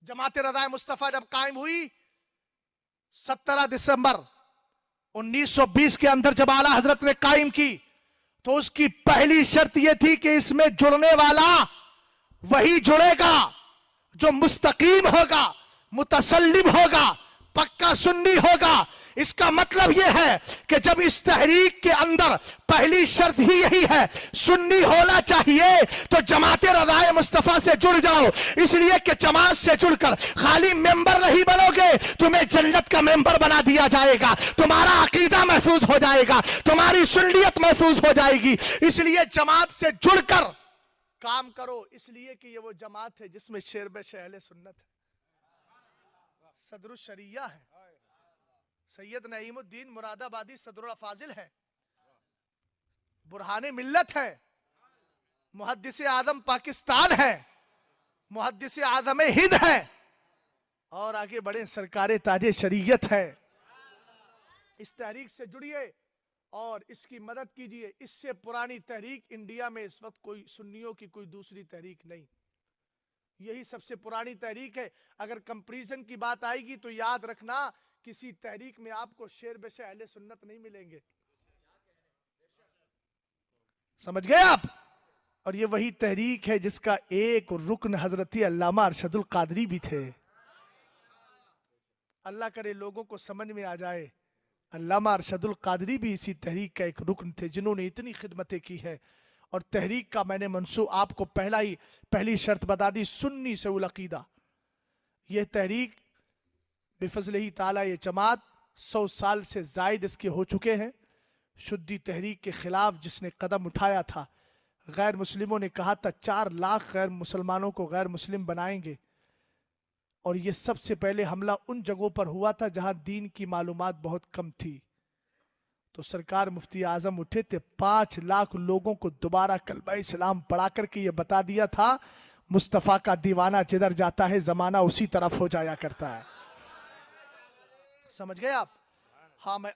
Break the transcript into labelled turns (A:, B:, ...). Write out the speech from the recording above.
A: जमात रज़ाए मुस्तफ़ा जब कायम हुई 17 दिसंबर 1920 के अंदर जब आला हजरत ने कायम की, तो उसकी पहली शर्त यह थी कि इसमें जुड़ने वाला वही जुड़ेगा जो मुस्तकीम होगा, मुतसल्लिम होगा, पक्का सुन्नी होगा। इसका मतलब यह है कि जब इस तहरीक के अंदर पहली शर्त ही यही है, सुन्नी होना चाहिए, तो जमात रज़ाए मुस्तफ़ा से जुड़ जाओ। इसलिए कि जमात से जुड़कर खाली मेंबर नहीं बनोगे, तुम्हें जन्नत का मेंबर बना दिया जाएगा, तुम्हारा अकीदा महफूज हो जाएगा, तुम्हारी सुन्नियत महफूज हो जाएगी। इसलिए जमात से जुड़कर काम करो, इसलिए कि ये वो जमात है जिसमें शेर बे अहले सुन्नत है, सदरुल शरिया है, सैयद नईमुद्दीन मुरादाबादी सदरुल फाजिल है, बुरहाने मिल्लत है, मुहद्दिस आदम पाकिस्तान है, मुहद्दिस आदम हिंद है, और आगे बड़े सरकारे ताजे शरीयत है। इस तहरीक से जुड़िए और इसकी मदद कीजिए। इससे पुरानी तहरीक इंडिया में इस वक्त कोई सुन्नियों की कोई दूसरी तहरीक नहीं, यही सबसे पुरानी तहरीक है। अगर कंपैरिजन की बात आएगी तो याद रखना, किसी तहरीक में आपको शेर बेशे अहले सुन्नत नहीं मिलेंगे, समझ गए आप। और ये वही तहरीक है जिसका एक रुकन हजरती अल्लामा अरशदुल कादरी भी थे। अल्लाह करे लोगों को समझ में आ जाए, अल्लामा अरशदुल कादरी भी इसी तहरीक का एक रुकन थे जिन्होंने इतनी खिदमतें की है। और तहरीक का मैंने मंसूब आपको पहली शर्त बता दी, सुन्नी से उल अकीदा। यह तहरीक बिफज़लिही ताला, ये जमात 100 साल से जायद इसके हो चुके हैं। शुद्धी तहरीक के खिलाफ जिसने कदम उठाया था, गैर मुस्लिमों ने कहा था 4 लाख गैर मुसलमानों को गैर मुस्लिम बनाएंगे, और ये सबसे पहले हमला उन जगहों पर हुआ था जहां दीन की मालूमात बहुत कम थी। तो सरकार मुफ्ती आजम उठे थे, 5 लाख लोगों को दोबारा कलमा इस्लाम पढ़ा करके ये बता दिया था, मुस्तफ़ा का दीवाना जिधर जाता है जमाना उसी तरफ हो जाया करता है। समझ गए आप? हाँ, मैं